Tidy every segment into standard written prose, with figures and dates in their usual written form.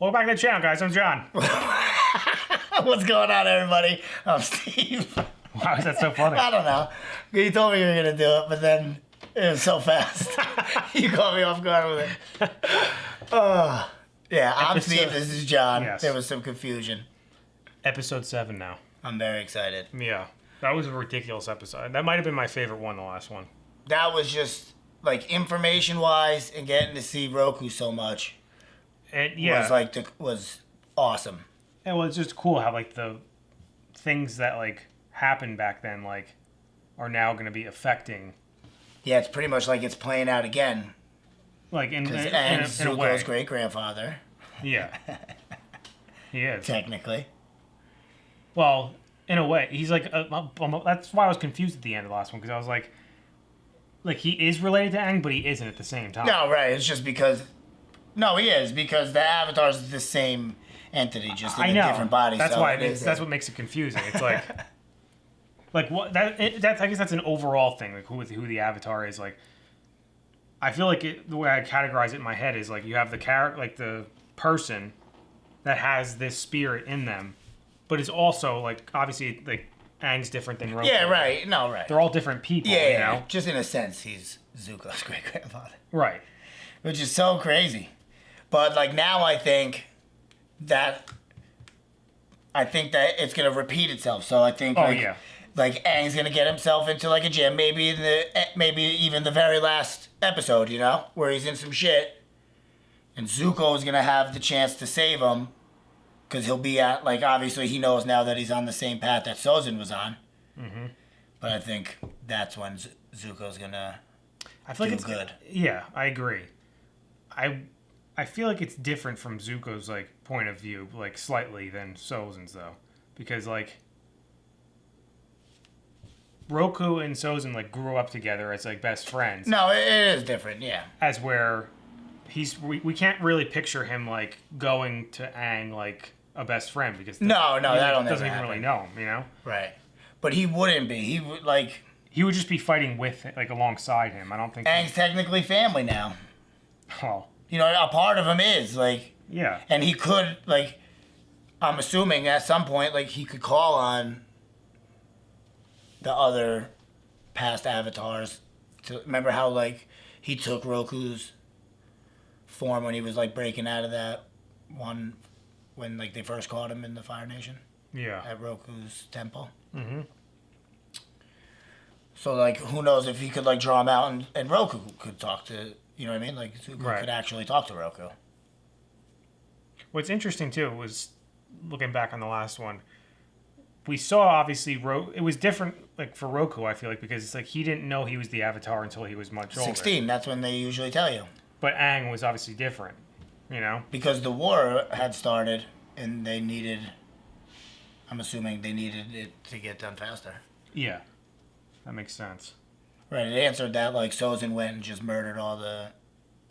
Welcome back to the channel, guys. I'm John. What's going on, everybody? I'm Steve. Why is that so funny? I don't know. You told me you were going to do it, but then it was so fast. You caught me off guard with it. Yeah, I'm Steve. This is John. Yes. There was some confusion. Episode 7 now. I'm very excited. Yeah. That was a ridiculous episode. That might have been my favorite one, the last one. That was just, like, information-wise and getting to see Roku so much. And yeah. Was awesome. And well, it's just cool how, like, the things that, like, happened back then, like, are now going to be affecting. Yeah, it's pretty much like it's playing out again. Like, in a way. Zuko's great-grandfather. Yeah. He is. Technically. Well, in a way. He's like, that's why I was confused at the end of the last one, because I was like, he is related to Aang, but he isn't at the same time. No, right. It's just because... No, he is, because the Avatar is the same entity, just in a different body. That's so why that's what makes it confusing. It's like... Like what? I guess that's an overall thing. Like who the Avatar is. Like, I feel like the way I categorize it in my head is like you have the the person that has this spirit in them, but it's also like obviously like Aang's different than Roku. Yeah, right. No, right. They're all different people. Yeah, you know? Just in a sense, he's Zuko's great grandfather. Right. Which is so crazy, but like now I think that it's gonna repeat itself. So I think. Like Aang's gonna get himself into like a gym, maybe even the very last episode, you know, where he's in some shit, and Zuko's gonna have the chance to save him, because he'll be at like obviously he knows now that he's on the same path that Sozin was on. Mm-hmm. But I think that's when Zuko's gonna do good. Yeah, I agree. I feel like it's different from Zuko's like point of view, like slightly than Sozin's though, because like. Roku and Sozin like grew up together as like best friends. No, it is different, yeah. As where we can't really picture him like going to Aang like a best friend because that doesn't even really know him, you know? Right, but he wouldn't be. He would just be fighting with like alongside him. I don't think Aang's technically family now. Oh, you know, a part of him is like yeah, and he could like. I'm assuming at some point like he could call on the other past avatars. Remember how like he took Roku's form when he was like breaking out of that one when like they first caught him in the Fire Nation? Yeah. At Roku's temple. Mm-hmm. So like who knows if he could like draw him out and Roku could talk to, you know what I mean? Like Zuko could actually talk to Roku. What's interesting too was looking back on the last one, we saw obviously it was different like for Roku, I feel like, because it's like he didn't know he was the Avatar until he was much older. 16, that's when they usually tell you. But Aang was obviously different, you know? Because the war had started and I'm assuming they needed it to get done faster. Yeah. That makes sense. Right, it answered that like Sozin went and just murdered all the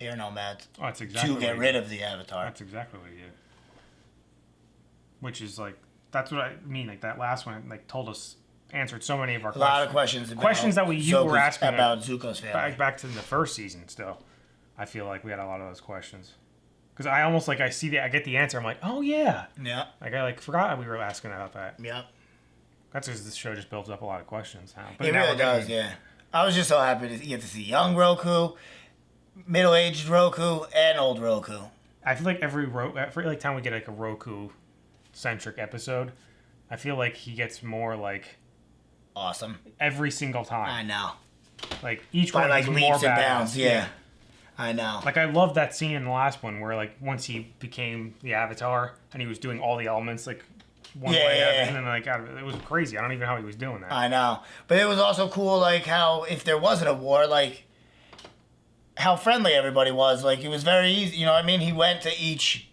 air nomads to get rid of the Avatar. That's exactly what he did. Which is like, that's what I mean. Like that last one, like answered so many of our questions. A lot of questions. Questions that you were asking about Zuko's family. Back to the first season. Still, I feel like we had a lot of those questions. Because I almost like I get the answer. I'm like, oh yeah. Yeah. Like I forgot we were asking about that. Yeah. That's because this show just builds up a lot of questions now. But it really does. Yeah. I was just so happy to get to see young Roku, middle-aged Roku, and old Roku. I feel like every time we get like a Roku centric episode, I feel like he gets more like awesome every single time. I know. Like each one like leaps more and bounds. Yeah. I know. Like I love that scene in the last one where like once he became the Avatar and he was doing all the elements like one way and then like it was crazy. I don't even know how he was doing that. I know. But it was also cool like how if there wasn't a war, like how friendly everybody was. Like it was very easy, you know what I mean? He went to each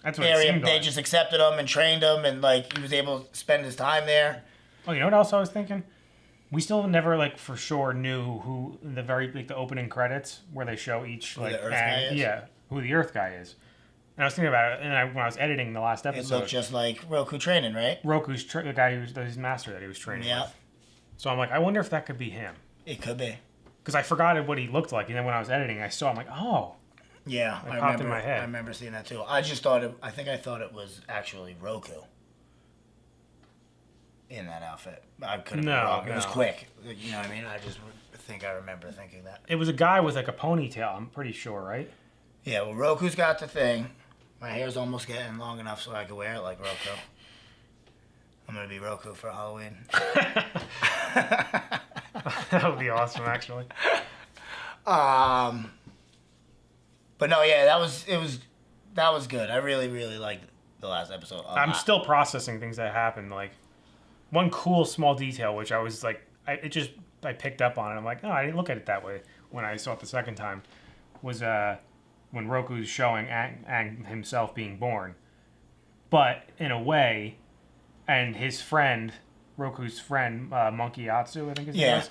area, they just accepted him and trained him, and like he was able to spend his time there. Oh, you know what else I was thinking? We still never like for sure knew who the opening credits where they show each like who the Earth guy is? Who the Earth guy is. And I was thinking about it, and when I was editing the last episode, it looked just like Roku training, right? Roku's the guy who's his master that he was training with. So I'm like, I wonder if that could be him. It could be. Because I forgot what he looked like, and then when I was editing, I saw. I'm like, oh, Yeah, It popped in my head. I remember seeing that too. I thought it was actually Roku. In that outfit. I could have been wrong. It was quick. You know what I mean? I just think I remember thinking that. It was a guy with like a ponytail, I'm pretty sure, right? Yeah, well, Roku's got the thing. My hair's almost getting long enough so I can wear it like Roku. I'm going to be Roku for Halloween. That would be awesome, actually. But no, yeah, that was good. I really, really liked the last episode. I'm still processing things that happened. Like, one cool small detail, which I was like, I picked up on it. I'm like, oh, I didn't look at it that way when I saw it the second time. Was when Roku's showing Aang himself being born, but in a way, and his friend, Roku's friend, Monkey Yatsu, I think his name was,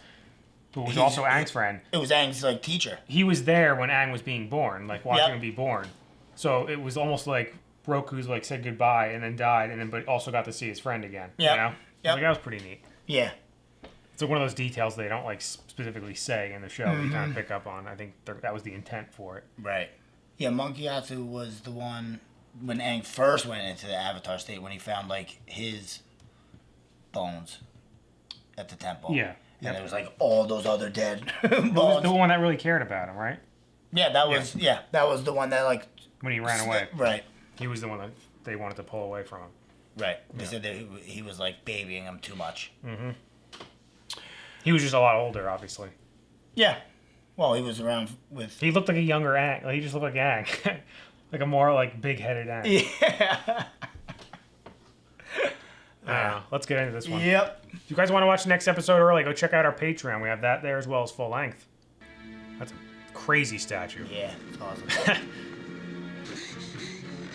who was also Aang's friend. It was Aang's like teacher. He was there when Aang was being born, like watching him be born. So it was almost like Roku's like said goodbye and then died, and then but also got to see his friend again. Yeah. You know? Like, that was pretty neat. Yeah. It's like one of those details they don't like specifically say in the show. You kind of pick up on. I think that was the intent for it. Right. Yeah, Monkey Yatsu was the one when Aang first went into the Avatar state when he found like his bones at the temple. Yeah. And there was like all those other dead bones. The one that really cared about him, right? Yeah, that was the one that like when he ran away. Right. He was the one that they wanted to pull away from him. Right. They said that he was like babying him too much. Mm-hmm. He was just a lot older, obviously. Yeah. Well, he was around with... He looked like a younger Aang. Like, he just looked like Aang. Like a more, like, big-headed Aang. Yeah. Let's get into this one. Yep. If you guys want to watch the next episode early, go check out our Patreon. We have that there as well as full length. That's a crazy statue. Yeah, it's awesome. Is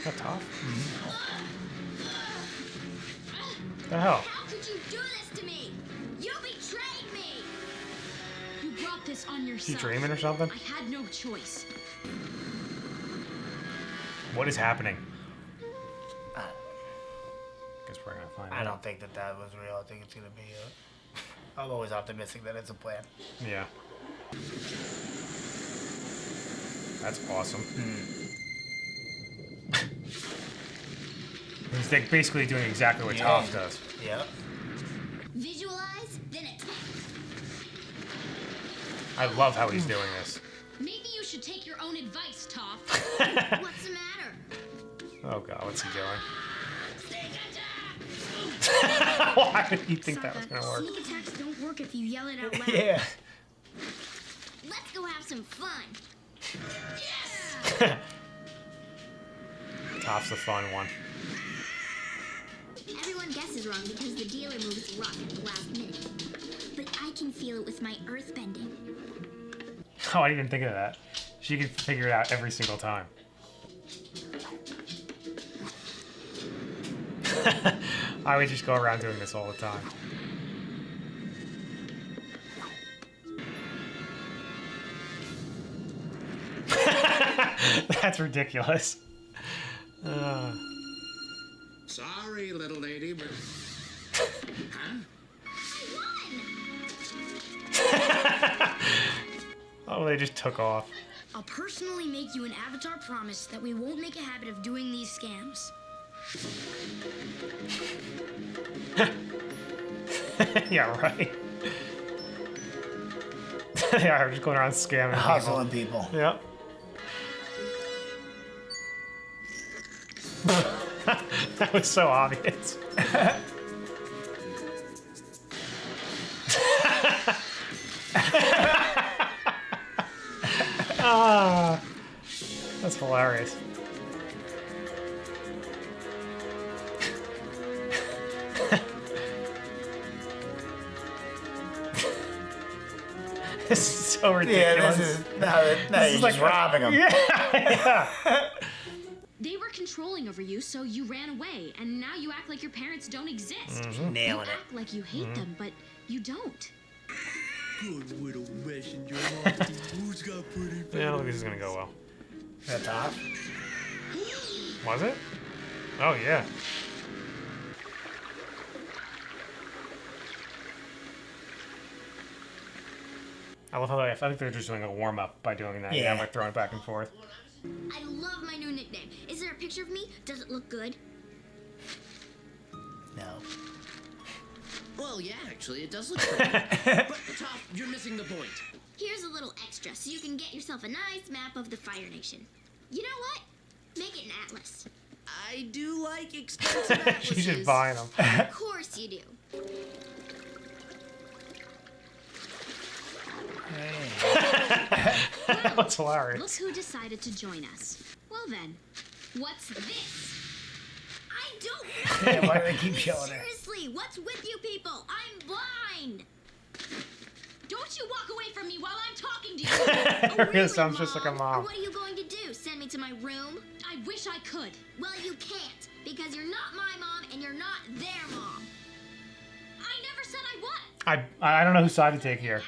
that Toph? Mm-hmm. What the hell? How could you do this to me? You betrayed me! You brought this on yourself. Is he dreaming or something? I had no choice. What is happening? Guess we're gonna find out. I don't think that was real. I think it's gonna be I'm always optimistic that it's a plan. Yeah. That's awesome. He's like basically doing exactly what Toph does. Yeah. Visualize, then attack. I love how he's doing this. Maybe you should take your own advice, Toph. What's the matter? Oh god, what's he doing? Why did you think that was gonna work? Sneak attacks don't work if you yell it out loud. Yeah. Let's go have some fun. Yes! Toph's the fun one. Everyone guesses wrong because the dealer moves rock at the last minute. But I can feel it with my earth bending. Oh, I didn't even think of that. She could figure it out every single time. I would just go around doing this all the time. That's ridiculous. Sorry, little lady, but... Huh? Oh, they just took off. I'll personally make you an Avatar promise that we won't make a habit of doing these scams. Yeah, right. Yeah, we're just going around scamming Hustling people. Yep. That was so obvious. Ah, that's hilarious. This is so ridiculous. Yeah, this is now you're just robbing them. Yeah. They were controlling over you, so you ran away, and now you act like your parents don't exist. Nailing you it. act like you hate them, but you don't. Good little messenger. Who's got pretty face? Yeah, I don't think this is gonna go well. Is that Toph? Was it? Oh yeah. I love how I think they're just doing a warm up by doing that. Yeah. Like throwing it back and forth. I love my new nickname. Is there a picture of me? Does it look good? No. Well, yeah, actually, it does look pretty. But, Toph, you're missing the point. Here's a little extra so you can get yourself a nice map of the Fire Nation. You know what? Make it an atlas. I do like expensive atlases. She should buy them. Of course you do. That's hilarious. Look who decided to join us. Well then, what's this? I don't know. Yeah, why do they keep showing her? Seriously, what's with you people? I'm blind. Don't you walk away from me while I'm talking to you! Oh, really, Sounds just like a Or mom. what are you going to do? Send me to my room? I wish I could. Well, you can't, because you're not my mom and you're not their mom. I never said I was. I don't know whose side to take here.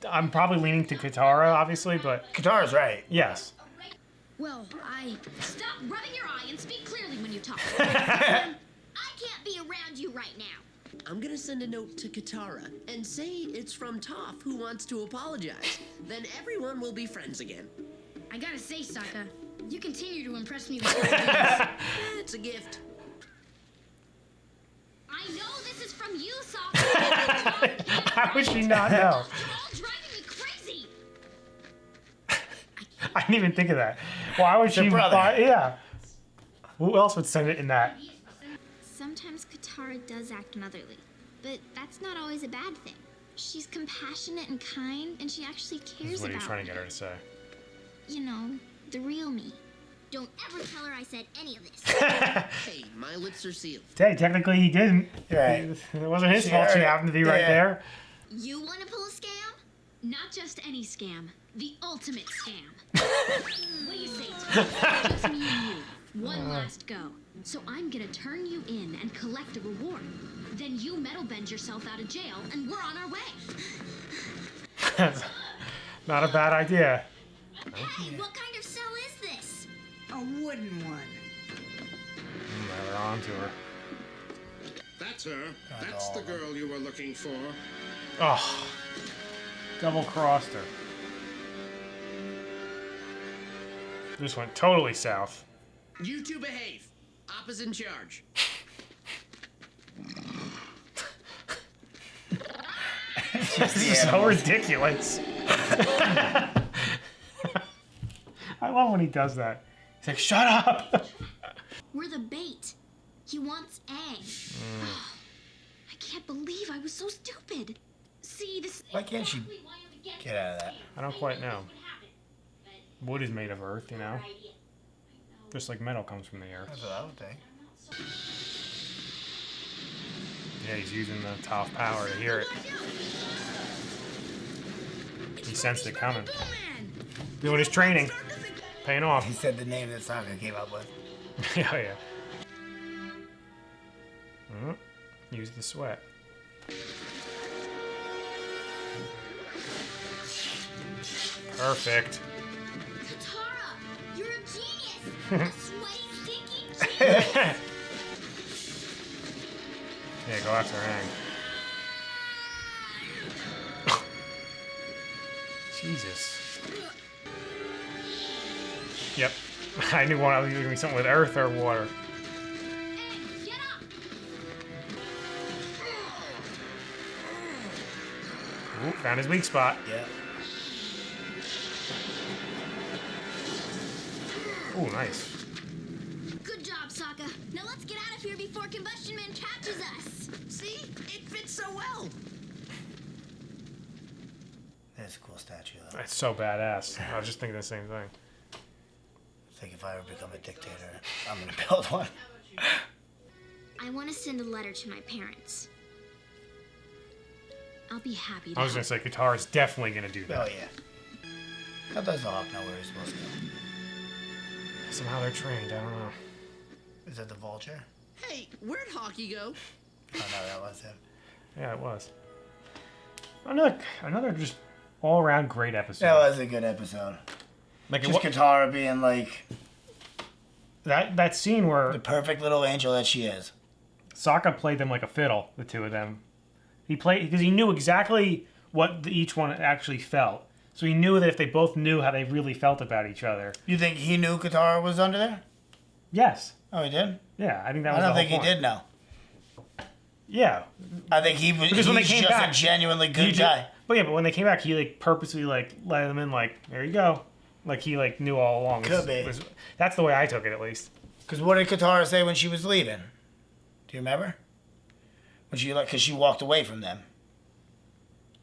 I'm probably leaning to Katara, obviously, but Katara's right. yes. Well, Stop rubbing your eye and speak clearly when you talk. I can't be around you right now. I'm gonna send a note to Katara and say it's from Toph who wants to apologize. Then everyone will be friends again. I gotta say, Sokka, you continue to impress me with your ideas. It's a gift. I know this is from you, Sokka. How would she not know? You're all driving me crazy. I didn't even think of that. Why would she brother. buy? Yeah. Who else would send it in that? Sometimes Katara does act motherly, but that's not always a bad thing. She's compassionate and kind, and she actually This cares is what about he's trying to me. get her to say. You know, the real me. Don't ever tell her I said any of this. Hey, my lips are sealed. Hey, technically he didn't. Right. It wasn't his She fault. She heard it. happened to be right Yeah. there. You want to pull a scam? Not just any scam, the ultimate scam. What do you say, Toph? Just me and you. One last go. So I'm gonna turn you in and collect the reward. Then you metal bend yourself out of jail, and we're on our way. That's not a bad idea. Hey, what kind of cell is this? A wooden one. Now they're on to her. That's her. That's the girl you were looking for. Oh, double crossed her. This went totally south. You two behave. Appa's in charge. This is so ridiculous. I love when he does that. He's like, shut up. We're the bait. He wants egg. I can't believe I was so stupid. See, this. Why can't she get out of that? I don't quite know. Wood is made of earth, you know? Just like metal comes from the earth. That's what I would think. Yeah, he's using the top power to hear it. He sensed it coming. Doing his training. Paying off. He said the name that Sokka came up with. Yeah, yeah. Use the sweat. Perfect. Katara, you're a genius. A sweaty, stinky genius. Yeah, go after Aang. Jesus. Yep. I knew one. I was giving me something with earth or water. Hey, get up! Ooh, found his weak spot. Yeah. Ooh, nice. Good job, Sokka. Now let's get out of here before Combustion Man catches us. See? It fits so well. That's a cool statue, though. That's so badass. I was just thinking the same thing. I think if I ever become a dictator, I'm gonna build one. I want to send a letter to my parents. I'll be happy to I was help. gonna say Katara's definitely gonna do that. Oh, yeah. How does the Hawk know where he's supposed to go? Somehow they're trained. I don't know. Is that the vulture? Hey, where'd Hockey go? Oh, no, that was him. Yeah, it was. Another just all around great episode. That was a good episode. Like Just Katara being like that scene where the perfect little angel that she is. Sokka played them like a fiddle, the two of them. He played because he knew exactly what each one actually felt. So he knew that if they both knew how they really felt about each other. You think he knew Katara was under there? Yes. Oh, he did? Yeah, I think that was I the don't think whole he point. did know. Yeah. I think he was Because when they came just back, a genuinely good guy. But yeah, but when they came back, he like purposely like let them in like, there you go. Like he like knew all along. Could be. That's the way I took it at least. Because what did Katara say when she was leaving? Do you remember? When she because she walked away from them.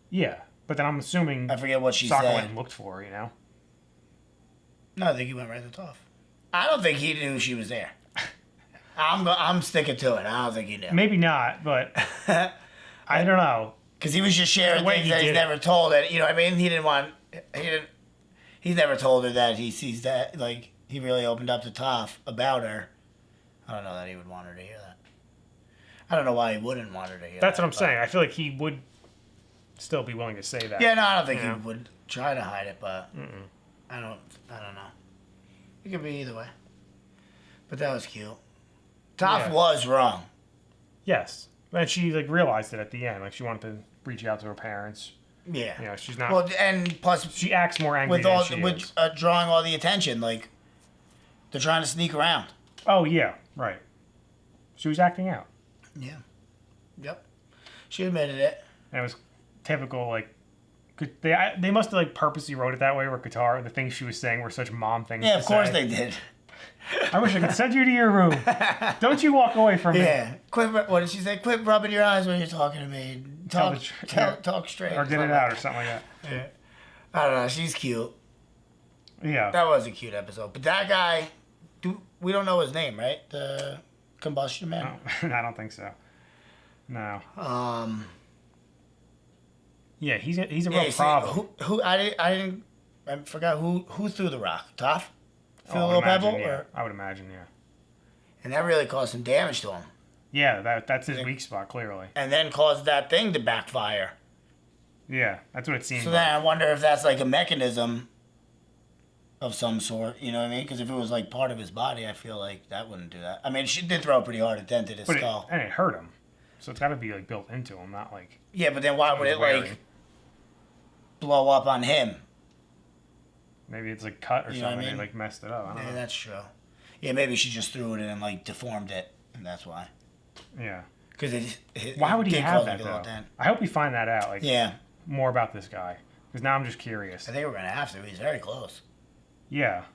Yeah, but then I'm assuming I forget what she Sokka said. went and looked for her, you know? No, I think he went right to Toph. I don't think he knew she was there. I'm sticking to it. I don't think he knew. Maybe not, but I don't know. Because he was just sharing The way things he that he's did never told. That you know what I mean? He's never told her that he sees that. Like, he really opened up to Toph about her. I don't know that he would want her to hear that. I don't know why he wouldn't want her to hear That's that. what I'm saying. I feel like he would still be willing to say that. Yeah, no, I don't think Yeah. he would try to hide it, but I don't know. It could be either way. But that was cute. Toph was wrong. Yes. And she like realized it at the end. Like she wanted to reach out to her parents. Yeah. You know, she's not. Well, and plus she acts more angry with than all she with is. drawing all the attention. Like they're trying to sneak around. Oh yeah, right. She was acting out. Yeah. Yep. She admitted it. And it was typical. Like they must have like purposely wrote it that way. Where Katara, the things she was saying were such mom things. Yeah, to of course say. they did. I wish I could send you to your room. Don't you walk away from me. Yeah. What did she say? Quit rubbing your eyes when you're talking to me. Talk straight. Or get it out or something like that. Yeah. I don't know. She's cute. Yeah. That was a cute episode. But that guy, we don't know his name, right? The combustion man? No, I don't think so. No. Yeah, he's a real see, problem. I forgot who threw the rock. Toph? Threw a I little would imagine, pebble? yeah. Or? I would imagine, yeah. And that really caused some damage to him. Yeah, that's his weak spot, clearly. And then caused that thing to backfire. Yeah, that's what it seems So like. then I wonder if that's like a mechanism of some sort, you know what I mean? Because if it was like part of his body, I feel like that wouldn't do that. I mean, she did throw pretty hard. It dented his skull. And it hurt him. So it's got to be like built into him, not like... Yeah, but then why would it like blow up on him? Maybe it's like cut or You know something. what I mean? They like messed it up. I don't know. That's true. Yeah, maybe she just threw it in and like deformed it, and that's why. Yeah. Because why would he have like that though? I hope we find that out. Like, yeah. More about this guy. Because now I'm just curious. I think we're gonna have to. He's very close. Yeah.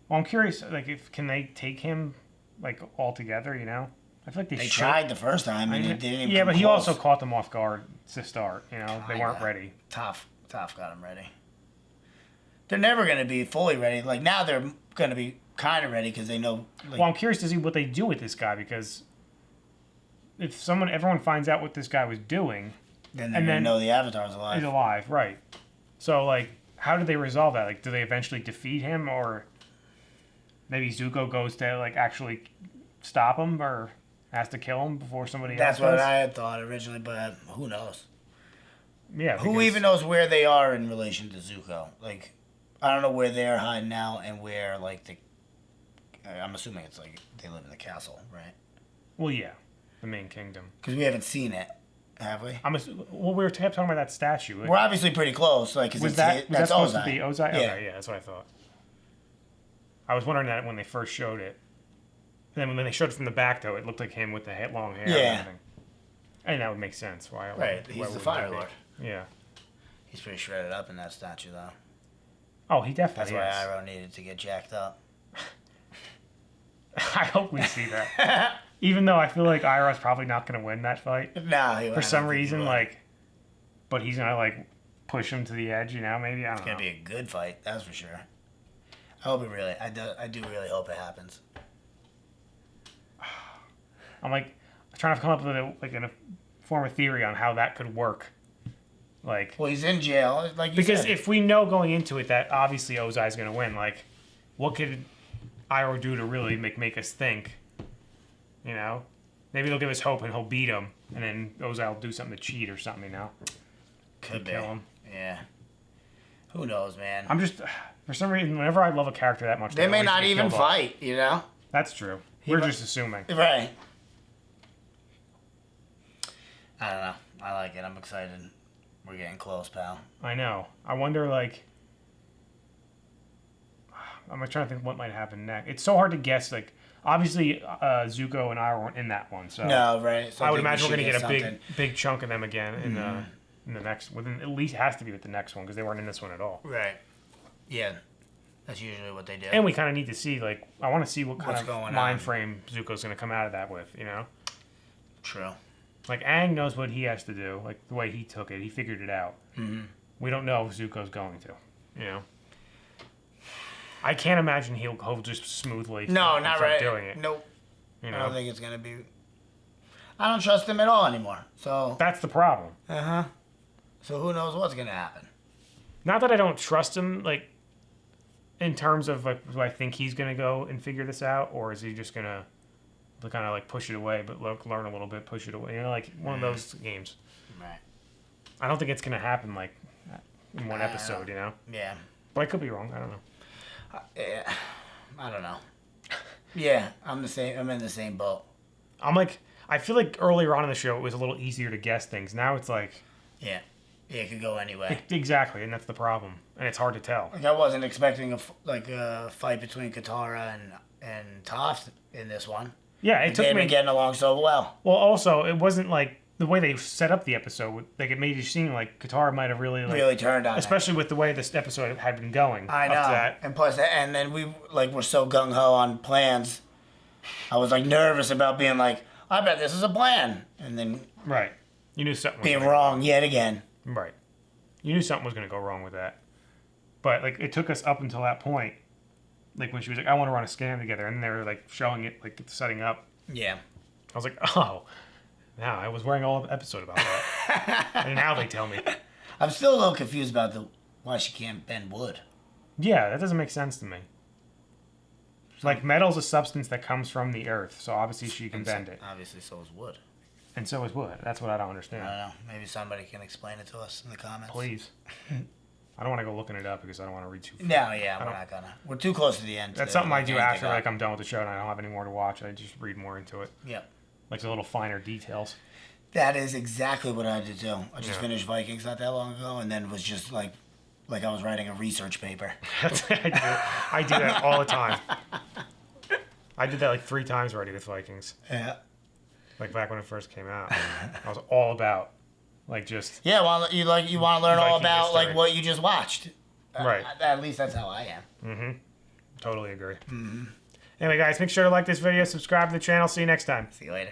Well, I'm curious. Like, can they take him like all together? You know, I feel like they tried the first time and it didn't even. Yeah, but he close. also caught them off guard to start. You know, they weren't ready. Toph got them ready. They're never gonna be fully ready. Like now, they're gonna be kind of ready because they know. Like, well, I'm curious to see what they do with this guy because if everyone finds out what this guy was doing, then they're gonna know the Avatar's alive. He's alive, right? So like, how do they resolve that? Like, do they eventually defeat him, or maybe Zuko goes to like actually stop him, or has to kill him before somebody else That's what does? I had thought originally, but who knows? Yeah. Who even knows where they are in relation to Zuko? Like, I don't know where they're hiding now and where like I'm assuming it's like they live in the castle, right? Well, yeah, the main kingdom. Because we haven't seen it, have we? Well, we were kept talking about that statue. We're obviously pretty close. Like, was that supposed Ozai. to be Ozai? Yeah. Okay, yeah, that's what I thought. I was wondering that when they first showed it. And then when they showed it from the back, though, it looked like him with the long hair and everything. And that would make sense. Why? Right, he's the Fire Lord. Yeah. He's pretty shredded up in that statue, though. Oh, he definitely That's is. why Iroh needed to get jacked up. I hope we see that. Even though I feel like Iroh's probably not going to win that fight. No, for some reason, but he's going to push him to the edge. You know, maybe I don't know. It's gonna be a good fight, that's for sure. I hope it really. I do really hope it happens. I'm trying to come up with a form of theory on how that could work. Well, he's in jail, like you because said. if we know going into it that obviously Ozai's going to win, what could Iroh do to really make us think? You know, maybe they'll give us hope and he'll beat him, and then Ozai will do something to cheat or something. You know, could kill him. Yeah. Who knows, man? I'm just for some reason whenever I love a character that much, they may not get even killed fight. off. You know. That's true. We're just assuming. Right. I don't know. I like it. I'm excited. We're getting close, pal. I know. I wonder, like... I'm trying to think what might happen next. It's so hard to guess, like... Obviously, Zuko and I weren't in that one, so... No, right. So I would imagine we're going to get a something. big chunk of them again in the next... Within, at least has to be with the next one, because they weren't in this one at all. Right. Yeah. That's usually what they do. And we kind of need to see, like... I want to see what kind What's of going mind on. frame Zuko's going to come out of that with, you know? True. Like, Aang knows what he has to do. Like, the way he took it. He figured it out. Mm-hmm. We don't know if Zuko's going to, you know? I can't imagine he'll just smoothly No, not start right. doing it. Nope. You know? I don't think it's going to be... I don't trust him at all anymore. So... That's the problem. Uh-huh. So who knows what's going to happen. Not that I don't trust him, like, in terms of, like, do I think he's going to go and figure this out? Or is he just going to kind of, like, push it away, but learn a little bit, push it away? You know, like, one of those games. Right. I don't think it's going to happen, like, in one episode, you know? Yeah. But I could be wrong. I don't know. Yeah. I don't know. Yeah, I'm in the same boat. I'm like, I feel like earlier on in the show it was a little easier to guess things. Now it's like... Yeah. Yeah, it could go anyway. Exactly, and that's the problem. And it's hard to tell. Like, I wasn't expecting a fight between Katara and Toph in this one. Yeah, it took They've me... been getting along so well. Well, also, it wasn't like... The way they set up the episode, like, it made you seem like Katara might have really turned on especially with the way this episode had been going. I know. Up to that. And plus, and then we, like, were so gung-ho on plans. I was, like, nervous about being like, I bet this is a plan. And then... Right. You knew something was being gonna wrong yet again. Right. You knew something was going to go wrong with that. But, like, it took us up until that point. Like, when she was like, I want to run a scam together. And they were, like, showing it, like, setting up. Yeah. I was like, oh... Now, I was wearing a whole episode about that. And now they tell me. I'm still a little confused about why she can't bend wood. Yeah, that doesn't make sense to me. Like, metal's a substance that comes from the earth, so obviously she can bend it. Obviously, so is wood. And so is wood. That's what I don't understand. I don't know. Maybe somebody can explain it to us in the comments. Please. I don't want to go looking it up because I don't want to read too far. No, yeah, we're not gonna. We're too close to the end. That's something I do after, like, I'm done with the show and I don't have any more to watch. I just read more into it. Yep. Like the little finer details. That is exactly what I did too. I just finished Vikings not that long ago, and then was just like I was writing a research paper. I do that all the time. I did that like 3 times already with Vikings. Yeah. Like back when it first came out, I was all about like just. Yeah, well, you want to learn all about history. like what you just watched. Right. At least that's how I am. Mm-hmm. Totally agree. Mm-hmm. Anyway, guys, make sure to like this video, subscribe to the channel. See you next time. See you later.